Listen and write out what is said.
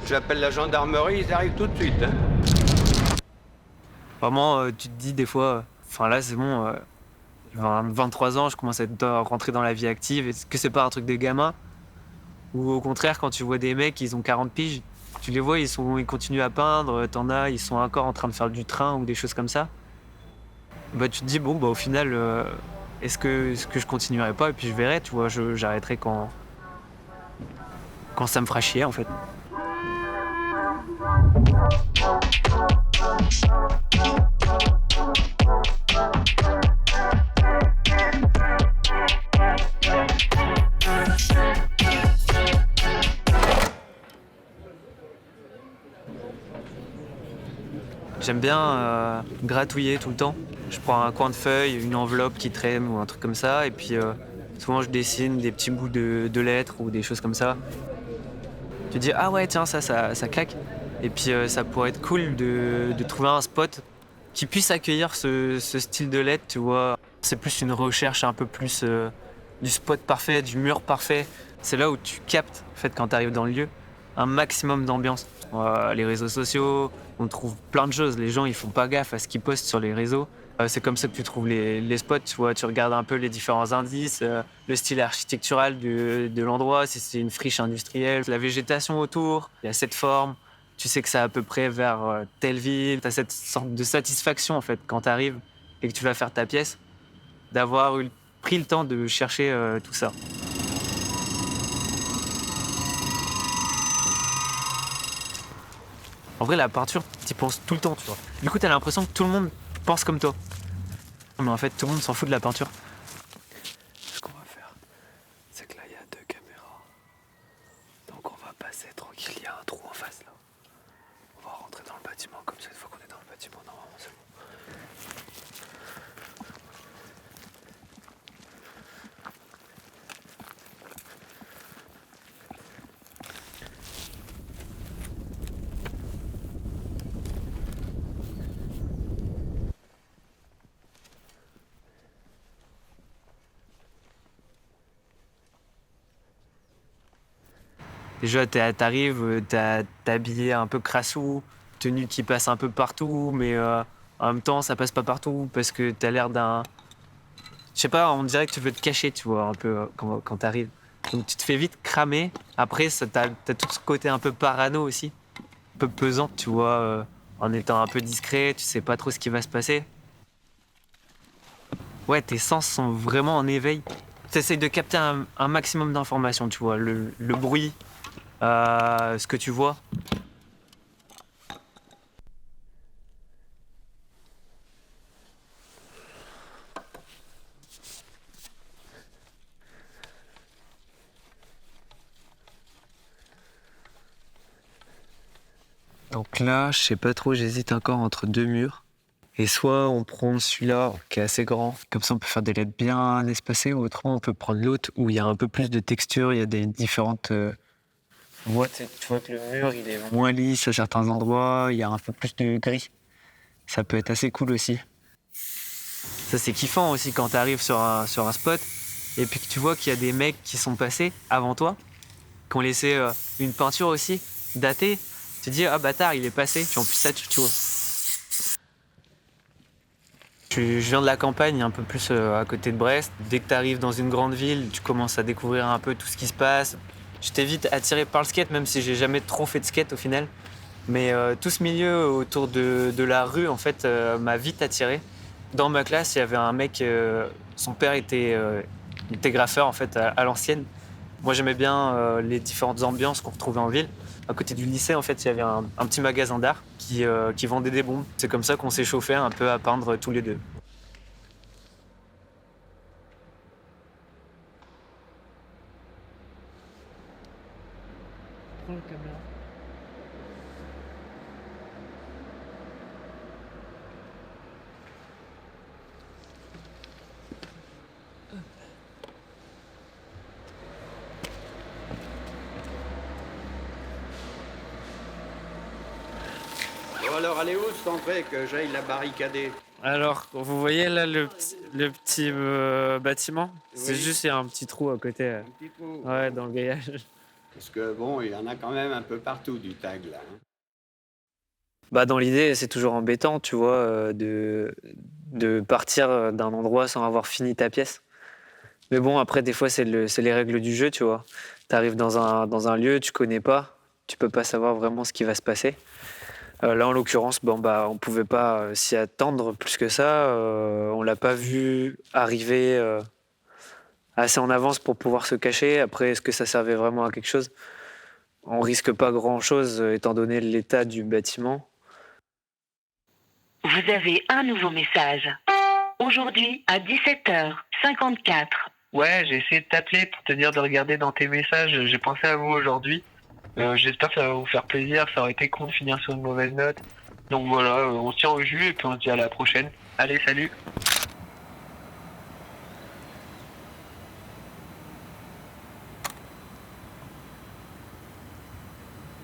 J'appelle la gendarmerie, ils arrivent tout de suite, hein. Vraiment, tu te dis des fois, enfin là, c'est bon, 23 ans, je commence à rentrer dans la vie active. Est-ce que c'est pas un truc de gamin? Ou au contraire, quand tu vois des mecs, ils ont 40 piges, tu les vois, ils continuent à peindre, t'en as, ils sont encore en train de faire du train ou des choses comme ça. Bah, tu te dis: «Bon, bah, au final, est-ce que je continuerai pas?» Et puis je verrai, tu vois? J'arrêterai quand ça me fera chier, en fait. J'aime bien, gratouiller tout le temps. Je prends un coin de feuille, une enveloppe qui traîne ou un truc comme ça et puis, souvent je dessine des petits bouts de lettres ou des choses comme ça. Tu dis: «Ah ouais, tiens, ça claque» et puis, ça pourrait être cool de trouver un spot qui puisse accueillir ce style de lettres, tu vois? C'est plus une recherche un peu plus, du spot parfait, du mur parfait. C'est là où tu captes, en fait, quand tu arrives dans le lieu, un maximum d'ambiance. Les réseaux sociaux, on trouve plein de choses. Les gens, ils font pas gaffe à ce qu'ils postent sur les réseaux. C'est comme ça que tu trouves les spots, tu vois? Tu regardes un peu les différents indices, le style architectural de l'endroit, si c'est une friche industrielle, la végétation autour, il y a cette forme. Tu sais que c'est à peu près vers, telle ville. Tu as cette sorte de satisfaction, en fait, quand tu arrives et que tu vas faire ta pièce, d'avoir pris le temps de chercher, tout ça. En vrai, la peinture, tu y penses tout le temps, tu vois? Du coup, tu as l'impression que tout le monde pense comme toi. Mais en fait, tout le monde s'en fout de la peinture. Ce qu'on va faire, c'est que là, il y a 2 caméras. Donc on va passer tranquille, il y a un trou en face là. On va rentrer dans le bâtiment, comme ça, une fois qu'on est dans le bâtiment, normalement c'est bon. Déjà, t'arrives, t'es habillé un peu crassou, tenue qui passe un peu partout, mais en même temps, ça passe pas partout parce que t'as l'air d'un. Je sais pas, on dirait que tu veux te cacher, tu vois, un peu quand t'arrives. Donc tu te fais vite cramer. Après, t'as tout ce côté un peu parano aussi, un peu pesant, tu vois, en étant un peu discret, tu sais pas trop ce qui va se passer. Ouais, tes sens sont vraiment en éveil. Tu essayes de capter un maximum d'informations, tu vois, le bruit, ce que tu vois. Donc là, je sais pas trop, j'hésite encore entre 2 murs. Et soit on prend celui-là, qui est assez grand, comme ça on peut faire des lettres bien espacées, ou autrement on peut prendre l'autre où il y a un peu plus de texture, il y a des différentes voies. Tu vois que le mur il est moins lisse à certains endroits, il y a un peu plus de gris. Ça peut être assez cool aussi. Ça c'est kiffant aussi quand tu arrives sur un spot et puis que tu vois qu'il y a des mecs qui sont passés avant toi, qui ont laissé une peinture aussi datée. Tu te dis, ah bâtard, il est passé. Puis en plus ça, tu vois. Je viens de la campagne, un peu plus à côté de Brest. Dès que tu arrives dans une grande ville, tu commences à découvrir un peu tout ce qui se passe. J'étais vite attiré par le skate, même si j'ai jamais trop fait de skate au final. Mais tout ce milieu autour de la rue, en fait, m'a vite attiré. Dans ma classe, il y avait un mec, son père était graffeur en fait à l'ancienne. Moi, j'aimais bien les différentes ambiances qu'on retrouvait en ville. À côté du lycée, en fait, il y avait un petit magasin d'art qui vendait des bombes. C'est comme ça qu'on s'est chauffé un peu à peindre tous les deux. Bon alors, allez où cette entrée que j'aille la barricader? Alors, vous voyez là le petit bâtiment? C'est Oui, juste, il y a un petit trou à côté. un petit trou. Ouais, dans le grillage. Parce que bon, il y en a quand même un peu partout du tag là, hein. Bah, dans l'idée, c'est toujours embêtant, tu vois, de partir d'un endroit sans avoir fini ta pièce. Mais bon, après, des fois, c'est les règles du jeu, tu vois. Tu arrives dans un lieu, tu connais pas, tu peux pas savoir vraiment ce qui va se passer. Là, en l'occurrence, bon, bah, on pouvait pas s'y attendre plus que ça. On l'a pas vu arriver assez en avance pour pouvoir se cacher. Après, est-ce que ça servait vraiment à quelque chose? On risque pas grand-chose étant donné l'état du bâtiment. Vous avez un nouveau message. Aujourd'hui à 17h54. Ouais, j'ai essayé de t'appeler pour te dire de regarder dans tes messages. J'ai pensé à vous aujourd'hui. J'espère que ça va vous faire plaisir. Ça aurait été con de finir sur une mauvaise note. Donc voilà, on se tient au jus et puis on se dit à la prochaine. Allez, salut!